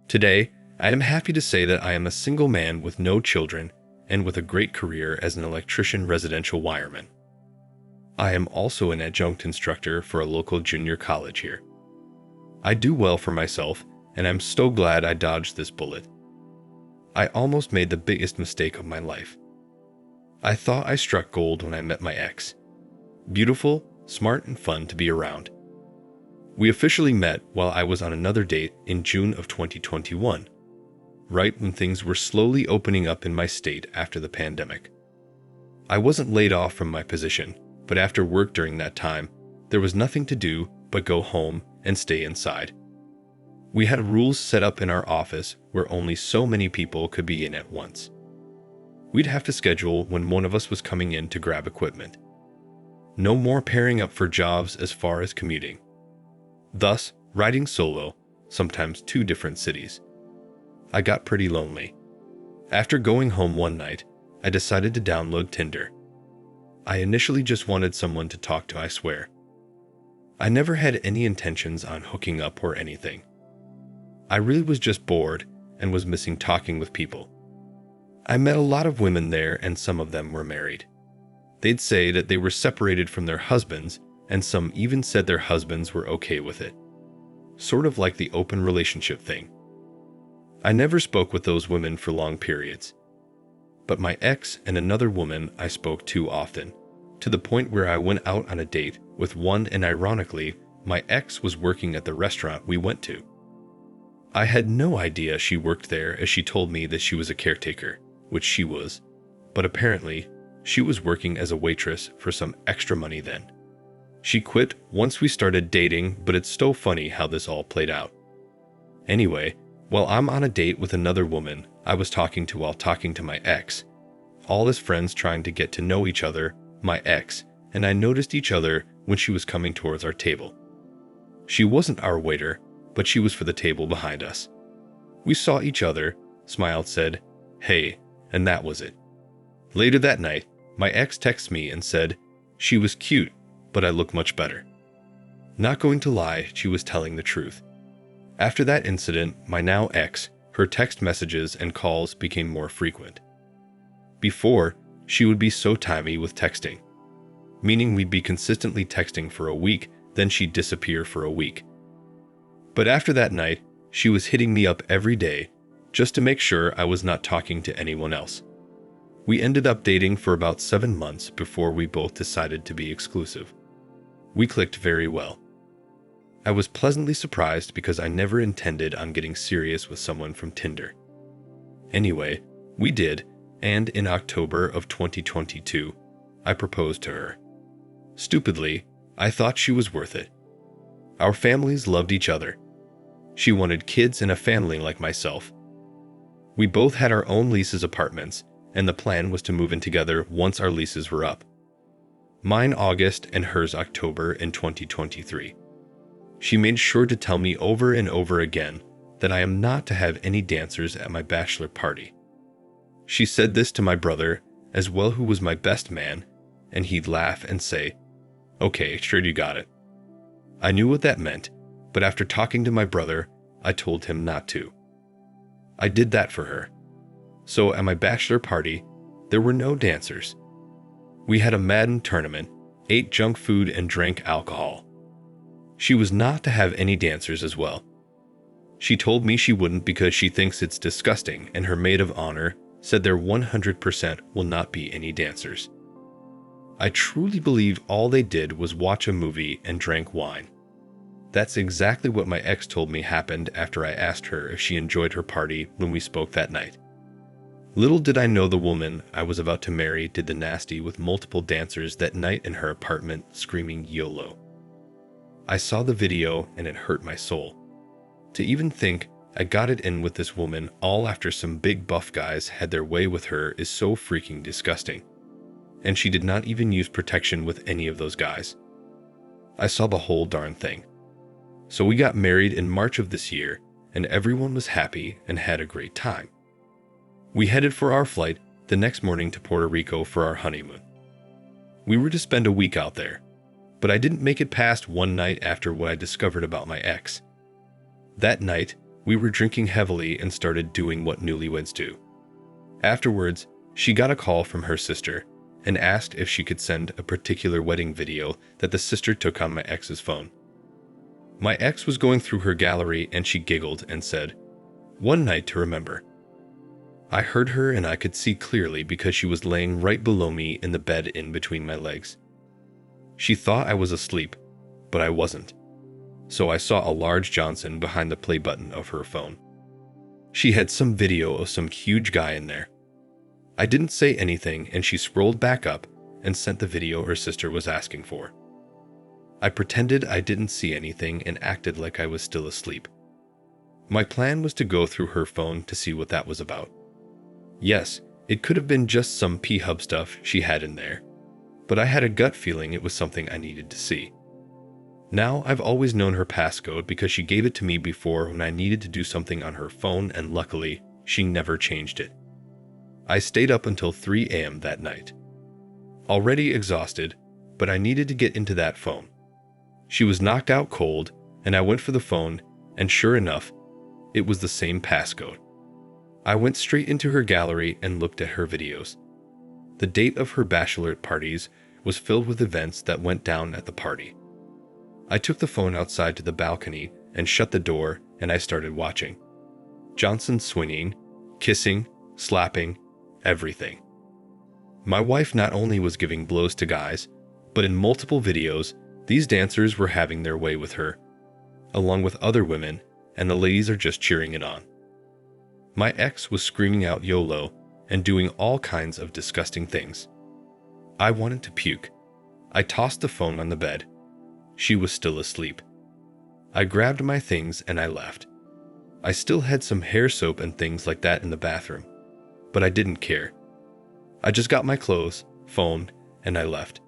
Today, I am happy to say that I am a single man with no children and with a great career as an electrician residential wireman. I am also an adjunct instructor for a local junior college here. I do well for myself, and I'm so glad I dodged this bullet. I almost made the biggest mistake of my life. I thought I struck gold when I met my ex. Beautiful, smart, and fun to be around. We officially met while I was on another date in June of 2021, right when things were slowly opening up in my state after the pandemic. I wasn't laid off from my position, but after work during that time, there was nothing to do but go home and stay inside. We had rules set up in our office where only so many people could be in at once. We'd have to schedule when one of us was coming in to grab equipment. No more pairing up for jobs as far as commuting. Thus, riding solo, sometimes 2 different cities. I got pretty lonely. After going home one night, I decided to download Tinder. I initially just wanted someone to talk to, I swear. I never had any intentions on hooking up or anything. I really was just bored and was missing talking with people. I met a lot of women there, and some of them were married. They'd say that they were separated from their husbands, and some even said their husbands were okay with it. Sort of like the open relationship thing. I never spoke with those women for long periods. But my ex and another woman I spoke to often, to the point where I went out on a date with one, and ironically, my ex was working at the restaurant we went to. I had no idea she worked there, as she told me that she was a caretaker, which she was, but apparently, she was working as a waitress for some extra money then. She quit once we started dating, but it's so funny how this all played out. Anyway, while I'm on a date with another woman I was talking to while talking to my ex, all as friends trying to get to know each other, my ex and I noticed each other when she was coming towards our table. She wasn't our waiter, but she was for the table behind us. We saw each other, smiled, said, "Hey," and that was it. Later that night, my ex texted me and said she was cute, but I look much better. Not going to lie, she was telling the truth. After that incident, my now ex, her text messages and calls became more frequent. Before, she would be so timey with texting, meaning we'd be consistently texting for a week, then she'd disappear for a week. But after that night, she was hitting me up every day just to make sure I was not talking to anyone else. We ended up dating for about 7 months before we both decided to be exclusive. We clicked very well. I was pleasantly surprised because I never intended on getting serious with someone from Tinder. Anyway, we did, and in October of 2022, I proposed to her. Stupidly, I thought she was worth it. Our families loved each other. She wanted kids and a family like myself. We both had our own leases apartments, and the plan was to move in together once our leases were up. Mine August and hers October in 2023. She made sure to tell me over and over again that I am not to have any dancers at my bachelor party. She said this to my brother as well, who was my best man, and he'd laugh and say, "Okay, sure, you got it." I knew what that meant, but after talking to my brother, I told him not to. I did that for her. So at my bachelor party, there were no dancers. We had a Madden tournament, ate junk food, and drank alcohol. She was not to have any dancers as well. She told me she wouldn't because she thinks it's disgusting, and her maid of honor said there 100% will not be any dancers. I truly believe all they did was watch a movie and drank wine. That's exactly what my ex told me happened after I asked her if she enjoyed her party when we spoke that night. Little did I know the woman I was about to marry did the nasty with multiple dancers that night in her apartment, screaming YOLO. I saw the video and it hurt my soul. To even think I got it in with this woman all after some big buff guys had their way with her is so freaking disgusting. And she did not even use protection with any of those guys. I saw the whole darn thing. So we got married in March of this year, and everyone was happy and had a great time. We headed for our flight the next morning to Puerto Rico for our honeymoon. We were to spend a week out there, but I didn't make it past one night after what I discovered about my ex. That night, We were drinking heavily and started doing what newlyweds do. Afterwards, she got a call from her sister and asked if she could send a particular wedding video that the sister took on my ex's phone. My ex was going through her gallery and she giggled and said, "One night to remember." I heard her and I could see clearly because she was laying right below me in the bed in between my legs. She thought I was asleep, but I wasn't. So I saw a large Johnson behind the play button of her phone. She had some video of some huge guy in there. I didn't say anything and she scrolled back up and sent the video her sister was asking for. I pretended I didn't see anything and acted like I was still asleep. My plan was to go through her phone to see what that was about. Yes, it could have been just some P-Hub stuff she had in there, but I had a gut feeling it was something I needed to see. Now I've always known her passcode because she gave it to me before when I needed to do something on her phone, and luckily, she never changed it. I stayed up until 3 a.m. that night. Already exhausted, but I needed to get into that phone. She was knocked out cold, and I went for the phone, and sure enough, it was the same passcode. I went straight into her gallery and looked at her videos. The date of her bachelorette parties was filled with events that went down at the party. I took the phone outside to the balcony and shut the door, and I started watching. Johnson swinging, kissing, slapping, everything. My wife not only was giving blows to guys, but in multiple videos, these dancers were having their way with her, along with other women, and the ladies are just cheering it on. My ex was screaming out YOLO and doing all kinds of disgusting things. I wanted to puke. I tossed the phone on the bed. She was still asleep. I grabbed my things and I left. I still had some hair soap and things like that in the bathroom, but I didn't care. I just got my clothes, phone, and I left.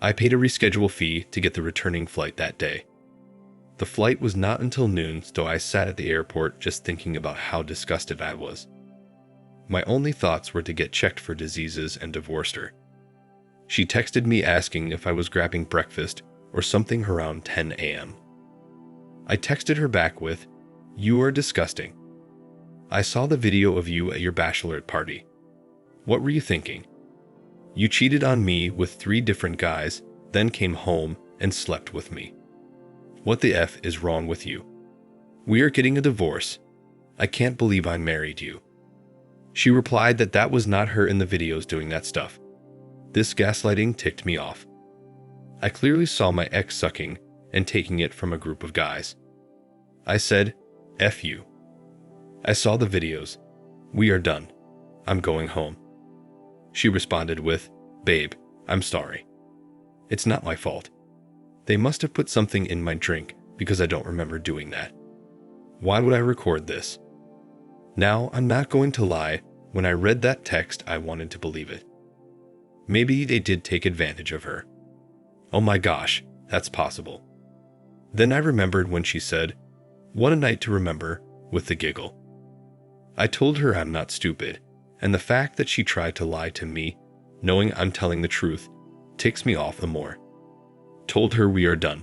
I paid a reschedule fee to get the returning flight that day. The flight was not until noon, so I sat at the airport just thinking about how disgusted I was. My only thoughts were to get checked for diseases and divorced her. She texted me asking if I was grabbing breakfast or something around 10 a.m. I texted her back with, "You are disgusting. I saw the video of you at your bachelorette party. What were you thinking? You cheated on me with 3 different guys, then came home and slept with me. What the F is wrong with you? We are getting a divorce. I can't believe I married you." She replied that that was not her in the videos doing that stuff. This gaslighting ticked me off. I clearly saw my ex sucking and taking it from a group of guys. I said, "F you. I saw the videos. We are done. I'm going home." She responded with, "Babe, I'm sorry. It's not my fault. They must have put something in my drink because I don't remember doing that. Why would I record this?" Now, I'm not going to lie, when I read that text, I wanted to believe it. Maybe they did take advantage of her. Oh my gosh, that's possible. Then I remembered when she said, "What a night to remember," with the giggle. I told her I'm not stupid, and the fact that she tried to lie to me, knowing I'm telling the truth, ticks me off the more. Told her we are done.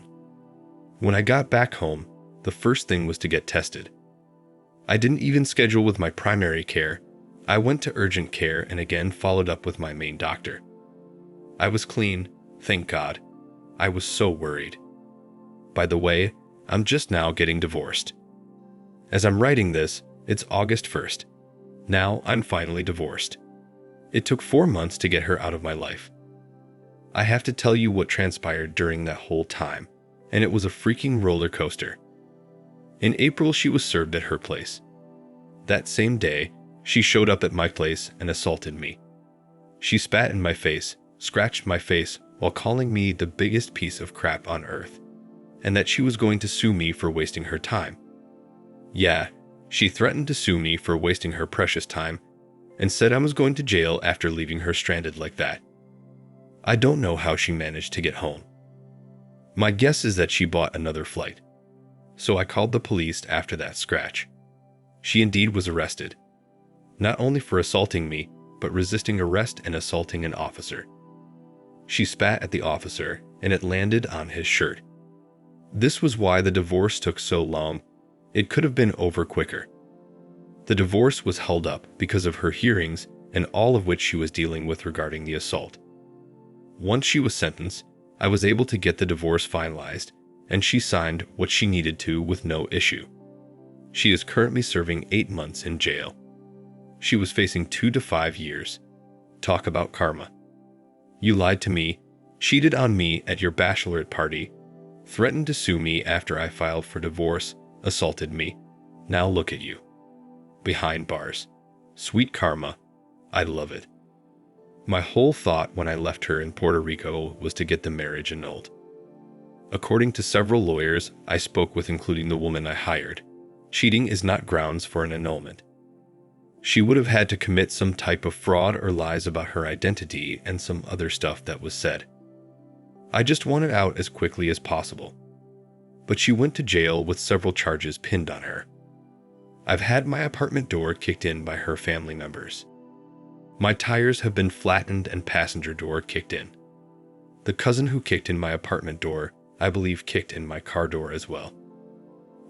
When I got back home, the first thing was to get tested. I didn't even schedule with my primary care. I went to urgent care and again followed up with my main doctor. I was clean, thank God. I was so worried. By the way, I'm just now getting divorced. As I'm writing this, it's August 1st. Now I'm finally divorced. It took 4 months to get her out of my life. I have to tell you what transpired during that whole time, and it was a freaking roller coaster. In April, she was served at her place. That same day, she showed up at my place and assaulted me. She spat in my face, scratched my face while calling me the biggest piece of crap on earth, and that she was going to sue me for wasting her time. Yeah, she threatened to sue me for wasting her precious time and said I was going to jail after leaving her stranded like that. I don't know how she managed to get home. My guess is that she bought another flight. So I called the police after that scratch. She indeed was arrested, not only for assaulting me, but resisting arrest and assaulting an officer. She spat at the officer, and it landed on his shirt. This was why the divorce took so long, It could have been over quicker. The divorce was held up because of her hearings and all of which she was dealing with regarding the assault. Once she was sentenced, I was able to get the divorce finalized, and she signed what she needed to with no issue. She is currently serving 8 months in jail. She was facing 2 to 5 years. Talk about karma. You lied to me, cheated on me at your bachelorette party, threatened to sue me after I filed for divorce, assaulted me. Now look at you. Behind bars. Sweet karma. I love it. My whole thought when I left her in Puerto Rico was to get the marriage annulled. According to several lawyers I spoke with, including the woman I hired, cheating is not grounds for an annulment. She would have had to commit some type of fraud or lies about her identity and some other stuff that was said. I just wanted out as quickly as possible. But she went to jail with several charges pinned on her. I've had my apartment door kicked in by her family members. My tires have been flattened and passenger door kicked in. The cousin who kicked in my apartment door, I believe, kicked in my car door as well.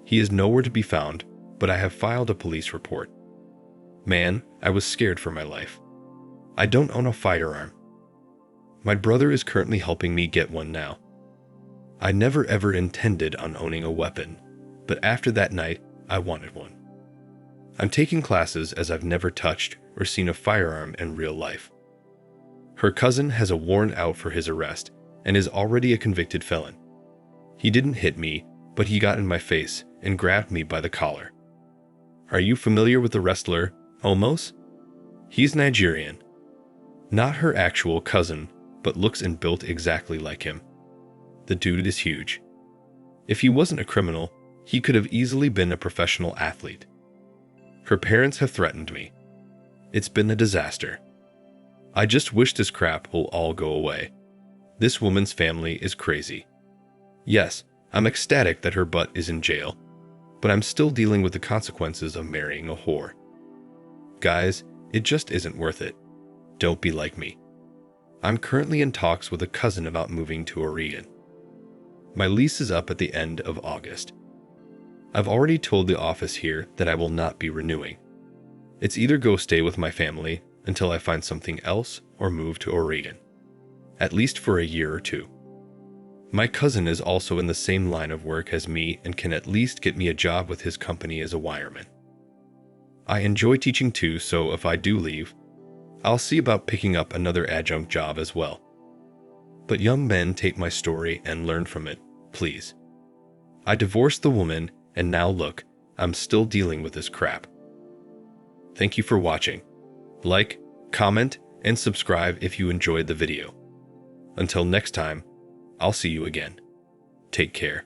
He is nowhere to be found, but I have filed a police report. Man, I was scared for my life. I don't own a firearm. My brother is currently helping me get one now. I never ever intended on owning a weapon, but after that night, I wanted one. I'm taking classes as I've never touched or seen a firearm in real life. Her cousin has a warrant out for his arrest and is already a convicted felon. He didn't hit me, but he got in my face and grabbed me by the collar. Are you familiar with the wrestler, Omos? He's Nigerian. Not her actual cousin, but looks and built exactly like him. The dude is huge. If he wasn't a criminal, he could have easily been a professional athlete. Her parents have threatened me. It's been a disaster. I just wish this crap will all go away. This woman's family is crazy. Yes, I'm ecstatic that her butt is in jail, but I'm still dealing with the consequences of marrying a whore. Guys, it just isn't worth it. Don't be like me. I'm currently in talks with a cousin about moving to Oregon. My lease is up at the end of August. I've already told the office here that I will not be renewing. It's either go stay with my family until I find something else or move to Oregon, at least for a year or 2. My cousin is also in the same line of work as me and can at least get me a job with his company as a wireman. I enjoy teaching too, so if I do leave, I'll see about picking up another adjunct job as well. But young men, take my story and learn from it, please. I divorced the woman, and now look, I'm still dealing with this crap. Thank you for watching. Like, comment, and subscribe if you enjoyed the video. Until next time, I'll see you again. Take care.